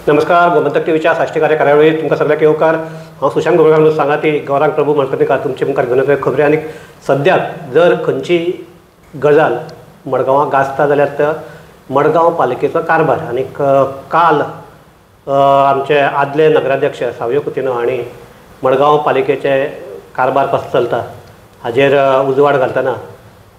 नमस्कार. गोमंतक टीव्हीच्या साश्टीकार्य कार्यावळीत तुमकां सगळ्यांक येवकार. हांव सुशांत गोगोळकार सांगा ती गौरांग प्रभू मणकरकार तुमचे मुखार घेवन येतोय खबरी. आनी सद्याक जर खंयची गजाल मडगांवां गाजता जाल्यार तो मडगांव पालिकेचो कारभार. आनी काल आमचे आदले नगराध्यक्ष सावयो कुतिनो हांणी मडगांव पालिकेचे कारभार कसो चलता हाजेर उजवाड घालतना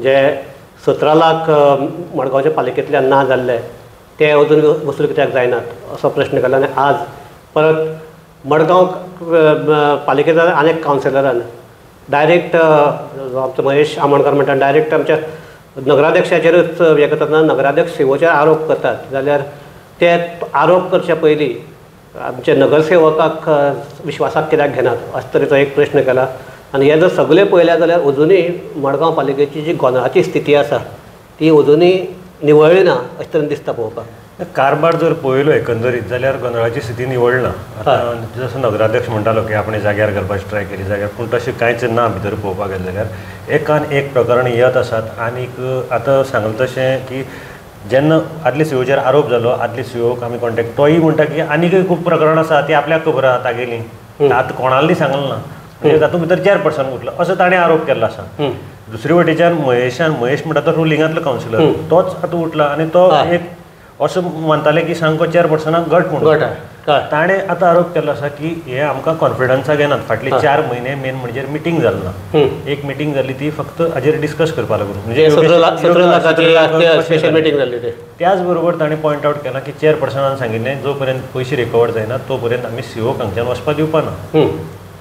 जे 17 लाख मडगांवच्या पालिकेंतल्यान ना जाल्ले ते अजून वसूल कित्याक जायनात असो प्रश्न केला. आनी आज परत मडगांव पालिकेच्या अनेक कावन्सिलरान डायरेक्ट आमचो महेश आमोणकर म्हणटा डायरेक्ट आमच्या नगराध्यक्षाचेरूच हें करतात, नगराध्यक्ष सीओचेर आरोप करतात. जाल्यार ते आरोप करचे पयलीं आमचे नगरसेवकाक विश्वासाक कित्याक घेनात अशे तरेचो एक प्रश्न केला. आनी हे जर सगळें पळयलें जाल्यार अजुनूय मडगांव पालिकेची जी गोंधळाची स्थिती आसा ती अजुनूय निवळ्ळी ना अशें तरेन दिसता पळोवपाक. कारभार जर पळयलो एकंदरीत जाल्यार गोंधळाची स्थिती निवळना. आतां जसो नगराध्यक्ष म्हणटालो की आपण जाग्यार घालपाची ट्राय केली जाग्यार, पूण तशें कांयच ना भितर पळोवपाक गेले जाल्यार एकान एक प्रकरण येत आसात. आनीक आतां सांगलें तशें की जेन्ना आदले सीओचेर आरोप जालो आदले सीओक आमी कॉन्टेक्ट तोय म्हणटा की आनीकय खूब प्रकरण आसा ती आपल्याक खबर आहा तागेली आतां कोणाली सांगलें ना, म्हणजे तातूंत भितर चेअरपर्सन उरलो असो ताणें आरोप केल्लो आसा. दुसरे वटेच्यान महेश म्हणटा तो रुलिंगांतलो कावन्सिलर तोच आतां उठला आनी तो एक असं म्हणताले की सामको चेअरपर्सनाक गट म्हणून ताणें आतां आरोप केल्लो आसा की हे आमकां कॉन्फिडन्साक येनात. फाटले 4 म्हयने मेन म्हणजे मिटींग जाली ना. एक मिटींग जाली ती फक्त हाजेर डिस्कस करपा लागून, म्हणजे 17 लाखाची स्पेशल मिटींग जाल्ली. त्याच बरोबर ताणें पॉयंट आवट केला की चेअरपर्सनान सांगिल्लें जो पर्यंत पयशे रिकवर जायना तो पर्यंत आमी सीओक हांगच्यान वचपाक दिवपाना.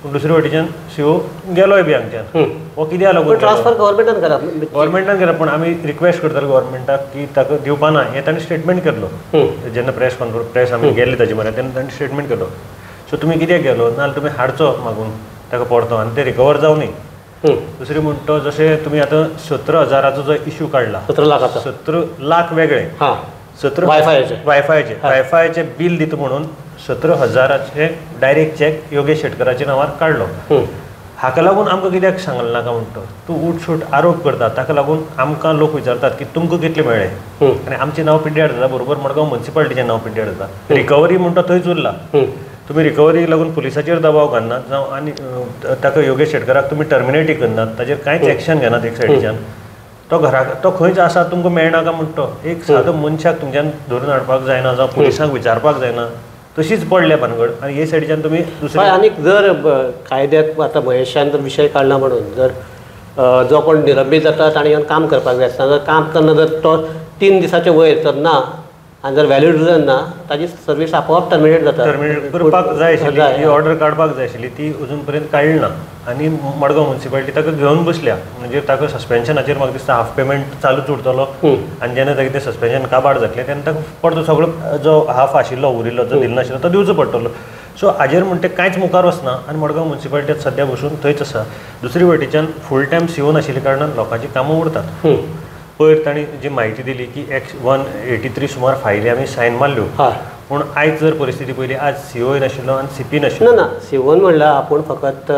पूण दुसरे वटेच्यान सीओ गेलोय बी हांगच्यान. हो कित्याक लागून ट्रान्सफर गव्हर्मेंटान केला, पूण आमी रिक्वेस्ट करताले गव्हर्मेंटाक की ताका दिवपाना हें ताणें स्टेटमेंट केल्लो. जेन्ना प्रेस आमी गेल्ले ताजे म्हऱ्या तेन्ना ताणें स्टेटमेंट केलो. सो तुमी कित्याक गेलो नाजाल्यार तुमी हाडचो मागून ताका परतो आनी ते रिकवर जावनी. दुसरी म्हणटा जशें तुमी आतां 17,000 जो इश्यू काडला 17 लाख वेगळे 17 वायफायचे बील दिता म्हणून 17,000 डायरेक्ट चॅक योगेश शेटकराच्या नांवार काडलो. हाका लागून आमकां कित्याक सांगलें नाका म्हणटा तूं उठसूट आरोप करता. ताका लागून आमकां लोक विचारतात की तुमकां कितले मेळ्ळे आनी आमचें नांव पिड्ड्यार जाता. बरोबर मडगांव म्युनिसिपालिटीचें नांव पिड्ड्यार जाता. रिकवरी म्हणटा थंयच उरला. तुमी रिकवरीक लागून पुलिसाचेर दबाव घालनात जावं आनी ताका योगेश शेटकराक तुमी टर्मिनेटूय करनात, ताजेर कांयच एक्शन घेनात एक सायडीच्यान. तो खंयच आसा तुमकां मेळनाका म्हणटा एक सादो मनशाक तुमच्यान धरून हाडपाक जायना जावं पुलिसांक विचारपाक जायना तशीच पडल्या भानगड. आनी हे सायडीच्यान तुमी दुसरे आनीक जर कायद्याक आतां महेशान जर विशय काडला म्हणून जर जो कोण निलंबीत जाता ताणें येवन काम करपाक जाय आसता. जर काम करना जर तो 3 दिसाचे वयर जर ना आनी जर वॅल्यूड रिजन ना ताजी सर्वीस आपोआप टर्मिनेट जाता. टर्मिनेट करपाक जाय आशिल्ली ही ऑर्डर काडपाक जाय आशिल्ली ती अजून पर्यंत काडली ना. आनी मडगांव म्युनिसिपालिटी ताका घेवन बसल्या, म्हणजे ताका सस्पेन्शनाचेर म्हाका दिसता हाफ पेमेंट चालूच उरतलो. आनी जेन्ना ताका तें सस्पेन्शन काबार जातलें तेन्ना ताका परतो सगळो जो हाफ आशिल्लो उरिल्लो जो दिलो नाशिल्लो तो दिवचो पडटलो. सो हाजेर म्हणटा कांयच मुखार वचना आनी मडगांव म्युनिसिपालिटींत सद्या बसून थंयच आसा. दुसरे वटेच्यान फूल टायम सीओ नाशिल्ल्या कारणान लोकांची कामां उरतात. पयर तांणी जी म्हायती दिली की 183 सुमार फायली आमी सायन मारल्यो, पूण आयज जर परिस्थिती पयली आज सीओय नाशिल्लो आनी सीपी नाशिल्लो. ना सीओन म्हणल्यार आपूण फकत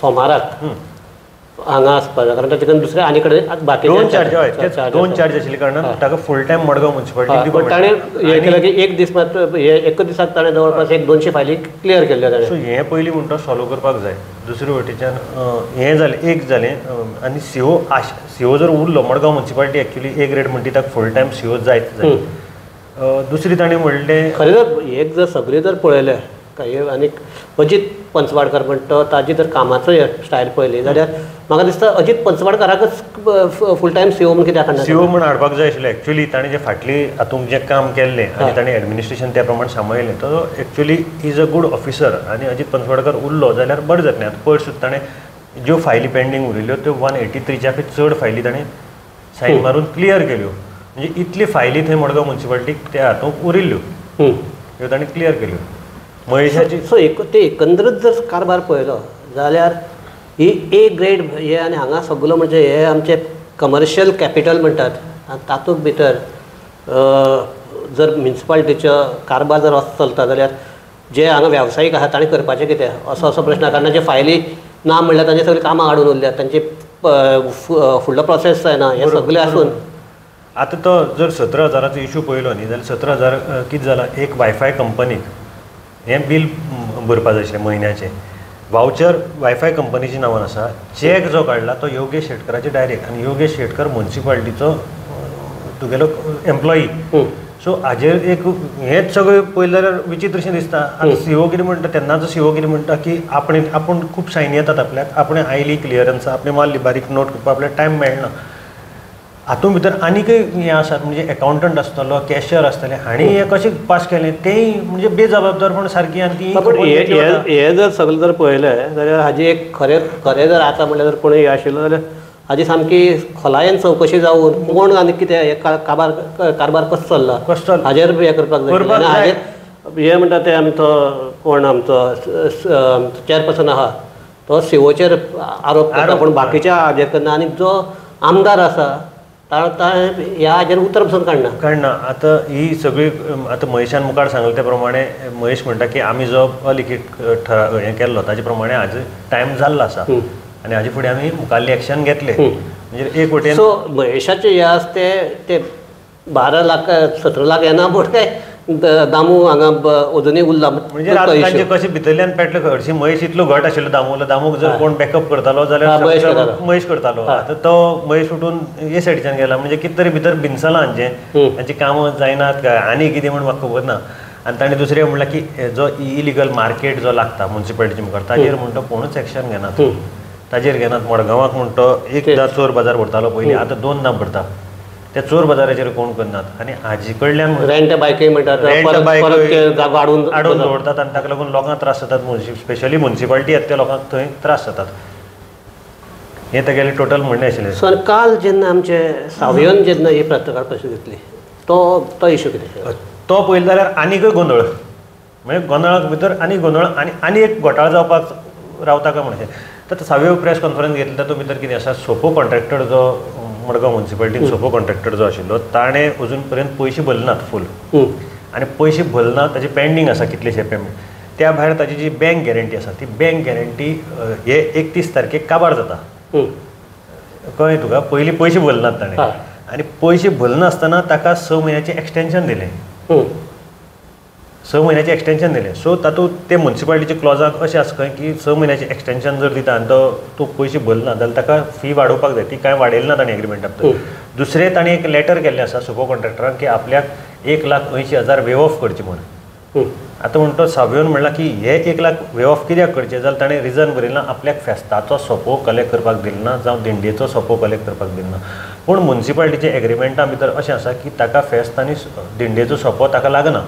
सोमाराक हांगा आसपाक जाय, कारण ताचे दुसरे आनी कडेन बाकी 2 चार्ज आशिल्ले कारणान ताका फूल टायम मडगांव म्युनिसिपालिटी ताणें हें केलें की एक दीस मात एक दिसाक ताणें जवळपास 100-200 फायली क्लियर केल्ल्यो ताणें. सो हें पयलीं म्हणटा सॉल्व करपाक जाय. दुसरे वटेच्यान हें जालें एक जालें आनी सीओ जर उरलो Madgaon municipality actually A grade म्हणटी ताका फूल टायम सीओ जायत जाय. दुसरी ताणें म्हणलें खरें जर एक जर सगळें जर पळयलें काय आनीक अजीत पंचवाडकर म्हणटा ताजी जर कामाचो स्टायल पळयली जाल्यार म्हाका दिसता अजीत पंचवाडकराकच फूल टायम सीओ म्हणून कित्याक हाडना. सीओ म्हणून हाडपाक जाय आशिल्लें. एक्चुली ताणें जें फाटली हातूंत जें काम केल्लें आनी ताणें एडमिनिस्ट्रेशन त्या प्रमाण सांबाळिल्लें तो actually is a good officer. आनी अजीत पंचवाडकर उरलो जाल्यार बरें जातलें. आतां पयर सुद्दां ताणें ज्यो फायली पेंडींग उरिल्ल्यो त्यो 183च्याकय चड फायली ताणें सायन मारून क्लियर केल्यो. म्हणजे इतली फायली थंय मडगांव म्युनिसिपालिटीक त्या हातूंत उरिल्ल्यो ह्यो ताणें क्लियर केल्यो महेशाची. सो ते एकंदरीत जर कारभार पळयलो जाल्यार ही ए ग्रेड हे आनी हांगा सगळो म्हणजे हे आमचे कमर्शियल कॅपिटल म्हणटात तातूंत भितर जर म्युनिसिपालिटीचो कारभार जर असो चलता जाल्यार जे हांगा वेवसायीक आहा ताणें करपाचें कितें असो प्रश्न. कारण जे फायली ना म्हणल्यार तांचे सगळीं कामां हाडून उरल्यात, तांची फुडलो प्रोसेस जायना हें सगळें आसून आतां तो जर 17,000 इशू पळयलो न्ही जाल्यार 17,000 कितें जालां एक वायफाय कंपनीक हें बील भरपा जाय आशिल्लें म्हयन्याचें वावचर वायफाय कंपनीच्या नांवान आसा चॅक जो काडला तो योगेश शेटकराचे डायरेक्ट आनी योगेश शेटकर म्युन्सिपालिटीचो तुगेलो एम्प्लॉई सो हाजेर एक हेंच सगळें पळयलें जाल्यार विचित्रशें दिसता आतां सीओ कितें म्हणटा तेन्नाचो सीओ कितें म्हणटा की आपूण खूब शायनी येतात आपल्याक आपणें आयली क्लियरन्स आपणें मारली बारीक नोट करपाक आपल्याक टायम मेळना हातूंत भितर आनीकय हें आसात म्हणजे एकावंटंट आसतलो कॅशियर आसतले हांणी हें कशें पास केलें तेंय म्हणजे बेजबाबदारपण सारकी आनी ती हे जर सगळें जर पळयलें जाल्यार हाजी एक खरें जर आतां म्हणल्यार जर कोणूय आशिल्लो जाल्यार हाजी सामकी खोलायेन चवकशी जावन कोण आनी कितें हे कारबार कसो चल्ला हाजेर हें करपाक जाय हाजेर हे म्हणटा ते आमचो कोण आमचो चॅरपर्सन आहा तो सीओचेर आरोप करता पूण बाकीच्या हाजेर करना आनी जो आमदार आसा ह्या हाजेर उतर पसून काडना आतां ही सगळी आतां महेशान मुखार सांगले त्या प्रमाणे महेश म्हणटा की आमी जो अलिखीत हें केल्लो ताजे प्रमाणे हाजो टायम जाल्लो आसा आनी हाजे फुडें आमी मुखाल्ली एक्शन घेतले म्हणजे एक वटेन सो महेशाचे हे आसा ते 12 लाख 17 लाख येना पूण काय दामू हांगा अजुनूय उरला म्हणजे तांचे कशें भितरल्यान पेटले हरशीं महेश इतलो घट आशिल्लो दामूक जर कोण बॅकअप करतालो जाल्यार महेश करतालो आतां तो महेश उठून हे सायडीच्यान गेला म्हणजे कितें तरी भितर भिनसलां हांचें तांची कामां जायनात काय आनी कितें म्हण म्हाका खबर ना आनी ताणें दुसरें म्हणलें की जो इलिगल मार्केट जो लागता म्युन्सिपालिटीचे मुखार ताजेर म्हणटा कोणूच एक्शन घेनात ताजेर घेनात मडगांवाक म्हणटा एकदां चोर बाजार भरतालो पयलीं आतां 2दां भरता त्या चोर बाजाराचेर कोण करनात आनी हाजे कडल्यान रेंट बायकय म्हणटात जागो आडोवन दवरतात आनी ताका लागून लोकांक त्रास जातात स्पेशली म्युन्सिपालिटी येता त्या लोकांक थंय त्रास जातात हें तेगेलें टोटल म्हणणें आशिल्लें सो काल जेन्ना आमचे सावयन जेन्ना ही पत्रकार परिशद घेतली तो इशू कितें तो पळयलो जाल्यार आनीकय गोंधळ म्हणजे गोंधळा भितर आनी गोंधळ आनी एक घोटाळो जावपाक रावता काय म्हणचे तर सावय प्रेस कॉन्फरन्स घेतली तातूंत भितर कितें आसा सोपो कॉन्ट्रॅक्टर जो मडगांव म्युन्सिपालिटीन सोपो कॉन्ट्रॅक्टर जो आशिल्लो ताणें अजून पर्यंत पयशे भरले नात फूल आनी पयशे भरले ना ताजे पेंडींग आसा कितलेशे पेमेंट त्या भायर ताजी जी बँक गॅरंटी आसा ती बँक गॅरंटी हे 31 तारखेक काबार जाता कळ्ळें तुका पयलीं पयशे भरले नात ताणें आनी पयशे भरले नासतना ताका 6 म्हयन्याचें एक्सटेंशन दिलें 6 म्हयन्याचें एक्सटेंशन दिलें सो तातूंत ते म्युन्सिपालिटीचे क्लॉजाक अशें आसा खंय की 6 म्हयन्याचें एक्सटेंशन जर दिता आनी तूं पयशे भरले ना जाल्यार ताका फी वाडोवपाक जाय ती कांय वाडयली ना ताणें एग्रिमेंटाक दुसरें ताणें एक लेटर केल्लें आसा सुपो कॉन्ट्रॅक्टराक की आपल्याक 1,80,000 वेव ऑफ करचें म्हूण आतां म्हणटा सावयन म्हणलां की हे 1 लाख वेव ऑफ कित्याक करचें जाल्यार ताणें रिजन बरयलां आपल्याक फेस्ताचो सोपो कलेक्ट करपाक दिलना जावं दिंडेचो सोपो कलेक्ट करपाक दिलना पूण म्युन्सिपालिटीच्या एग्रिमेंटा भितर अशें आसा की ताका फेस्त आनी दिंडेचो सोपो ताका लागना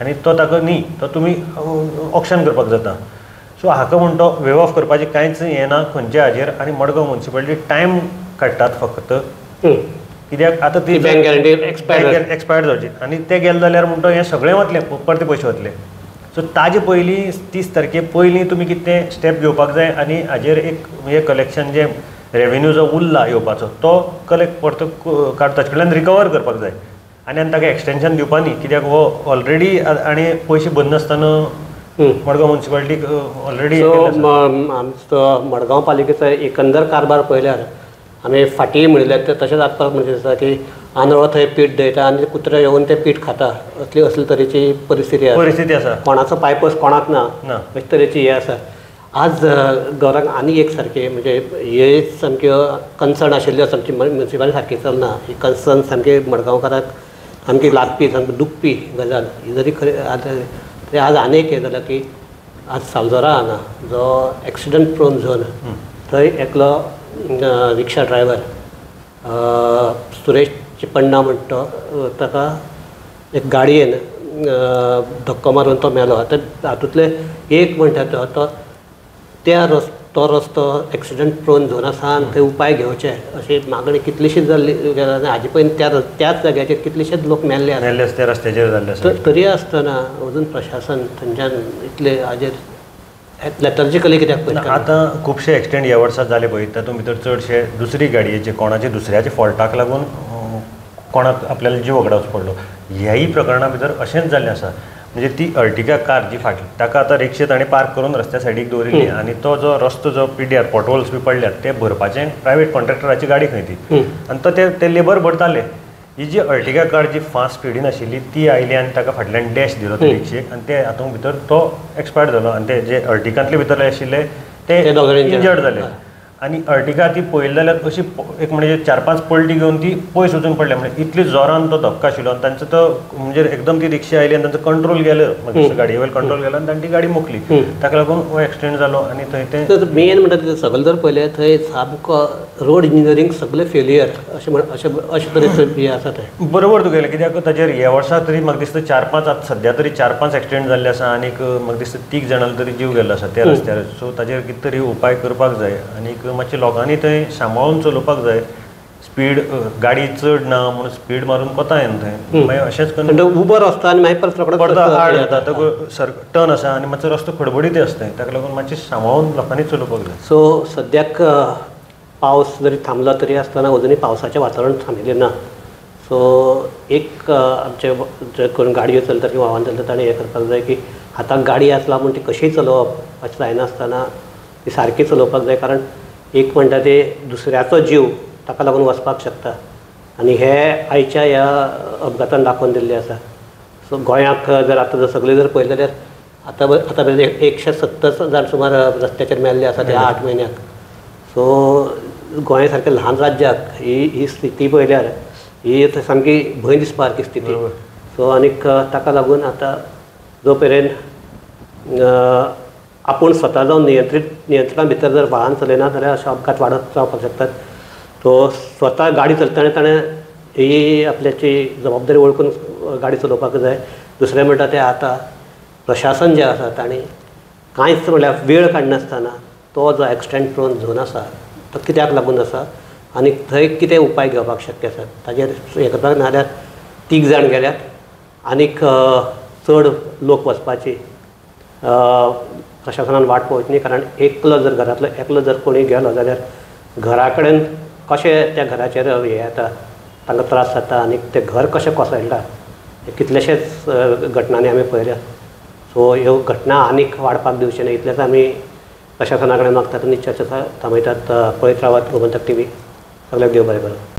आनी तो ताका न्ही तो तुमी ऑक्शन करपाक जाता सो हाका म्हणटा वेव ऑफ करपाचें कांयच हें ना खंयचे हाजेर आनी मडगांव म्युन्सिपालिटी टायम काडटात फक्त कित्याक आतां ती बँक गॅरंटी एक्सपायर्ड जावची आनी ते गेले जाल्यार म्हणटा हें सगळें वतलें परते पयशे वतले सो ताजे पयलीं 30 तारखे पयलीं तुमी कितें स्टेप घेवपाक जाय आनी हाजेर एक हे कलेक्शन जे रेवेन्यू जो उरला येवपाचो तो कलेक्ट परतो ताचे कडल्यान रिकवर करपाक जाय आनी ताका एक्सटेंशन दिवपा न्ही कित्याक हो ऑलरेडी आनी पयशे भरनासतना मडगांव म्युन्सिपालिटीक ऑलरेडी आमचो मडगांव पालिकेचो एकंदर कारबार पळयल्यार आमी फाटीं म्हणिल्ले ते तशेंच आसपाक म्हणजे आसा की आंधळो थंय पीठ दयता आनी कुत्रे येवन ते पीठ खाता असले तरेची परिस्थिती आसा कोणाचो पायपस कोणाक ना अशे तरेची हे आसा आज गौरांग आनी एक सारके म्हणजे हे सामक्यो कन्सर्न आशिल्ल्यो सामकी म्युन्सिपालिटी सारकी चलना ही कन्सर्न सामके मडगांवकाराक सामकी लागपी सामकी दुखपी गजाल ही जरी खरें आज आनी एक हें जालां की आज सालजोरा हांगा जो एक्सिडंट प्रोन झोन थंय एकलो रिक्षा ड्रायव्हर सुरेश चिपण्णा म्हणटा ताका एक गाडयेन धक्को मारून तो मेलो आतां हातूंतले एक म्हणटा तो तो रस्तो एक्सिडंट प्रोन झोन आसा आनी थंय उपाय घेवचे अशी मागणी कितलीशीच जाल्ली आनी हाजे पयलीं त्याच जाग्याचेर कितलेशेच लोक मेल्ले त्या रस्त्याचेर जाल्ले तरी आसतना अजून प्रशासन थंयच्यान इतले हाजेर लेथर्जिकली कित्याक पळयता आतां खुबशे एक्सिडेंट ह्या वर्सां जाले पळय तातूंत भितर चडशे दुसरी गाडयेचे कोणाचे दुसऱ्याचे फॉल्टाक लागून कोणाक आपल्याला जीव वगडावचो पडलो ह्याय प्रकरणा भितर अशेंच जाल्लें आसा म्हणजे ती अर्टिगा कार जी फाटली ताका आतां रिक्षे ताणें पार्क करून रस्त्या सायडीक दवरिल्ली आनी तो जो रस्तो जो पिड्यार पॉटहोल्स बी पडल्यात ते भरपाचें प्रायवेट कॉन्ट्रॅक्टराची गाडी खंय ती आनी तो ते लेबर भरताले. ही जी अर्टिगा कार जी फास्ट स्पिडीन आशिल्ली ती आयली आनी ताका फाटल्यान डॅश दिलो त्या रिक्षेक आनी ते हातूंत भितर तो एक्सपायर जालो आनी ते जे अर्टिगांतले भितर आशिल्ले ते इंजर्ड जाले. आनी अर्टिगा ती पळयली जाल्यार अशी एक म्हणजे 4-5 पलटी घेवन ती पयस वचून पडल्या म्हणजे इतली जोरान तो धक्का आशिल्लो आनी तांचो तो म्हणजे एकदम ती रिक्षा आयली आनी तांचो कंट्रोल गेलो मागीर गाडये वयलो कंट्रोल गेलो आनी तांणी ती गाडी मोकली. ताका लागून हो एक्सिडेंट जालो आनी थंय ते मेन म्हणटा ते सगळें जर पळयलें थंय सामको रोड इंजिनियरींग सगळें फेल्युअर अशें तरेचें हें आसा थंय. बरोबर तुगेलें कित्याक ताचेर ह्या वर्सा तरी म्हाका दिसता 4-5 आतां सद्या तरी 4-5 एक्सिडेंट जाल्ले आसा आनीक म्हाका दिसता 3 जाणांचो तरी जीव गेल्लो आसा त्या रस्त्यार. सो ताचेर कितें तरी उपाय करपाक जाय आनीक मातशें लोकांनी थंय सांबाळून चलोवपाक जाय. स्पीड गाडी चड ना म्हणून स्पीड मारून कोता येना थंय मागीर अशेंच करून उबर आसता आनी मागीर परत रोखडो परत आड येता टर्न आसा आनी मातसो रस्तो खडबडीत आसता ताका लागून मातशें सांबाळून लोकांनी चलोवपाक जाय. सो सद्याक पावस जरी थांबलो तरी आसतना अजुनूय पावसाचें वातावरण थांबिल्लें ना. सो एक आमचे जे कोण गाडयो चलता किंवा वाहन चलता ताणें हें करपाक जाय की हाताक गाडी आसला म्हूण ती कशीय चलोवप अशें जायनासतना ती सारकी चलोवपाक जाय. कारण एक म्हणटा ते दुसऱ्याचो जीव ताका लागून वचपाक शकता आनी हे आयच्या ह्या अपघातान दाखोवन दिल्लें आसा. सो गोंयाक जर आतां जर सगळें जर पळयलें जाल्यार आतां मेरेन 170,000 सुमार रस्त्याचेर मेल्ले आसा ते 8 म्हयन्याक. सो गोंय सारकें ल्हान राज्याक ही स्थिती पळयल्यार ही सामकी भंय दिसपा सारकी स्थिती. सो आनीक ताका लागून आतां जो मेरेन आपूण स्वता जावन नियंत्रणां भितर जर वाहन चलयना जाल्यार अशे अपघात वाडत जावपाक शकतात. तो स्वता गाडी चलतना ताणें ही आपल्याची जबाबदारी वळखून गाडी चलोवपाक जाय. दुसरें म्हणटा तें आतां प्रशासन जें आसा ताणें कांयच म्हणल्यार वेळ काडनासतना तो जो एक्सिडेंट प्रोन झोन आसा तो कित्याक लागून आसा आनी थंय कितें उपाय घेवपाक शक्य आसा ताजेर हें करपाक ना जाल्यार 3 जाण गेल्यात आनीक चड लोक वचपाची प्रशासनान वाट पळोवची न्ही. कारण एकलो जर घरांतलो एकलो जर कोणूय गेलो जाल्यार घरा कडेन कशें त्या घराचेर हें येता तांकां त्रास जाता आनी तें घर कशें कोसळटा हे कितलेशेच घटनांनी आमी पळयल्या. सो ह्यो घटना आनीक वाडपाक दिवचे न्हय इतलेंच आमी प्रशासना कडेन मागतात आनी चर्चा थांबयतात. पळयत रावात गोमंतक TV. सगळ्याक देव बरें करूं.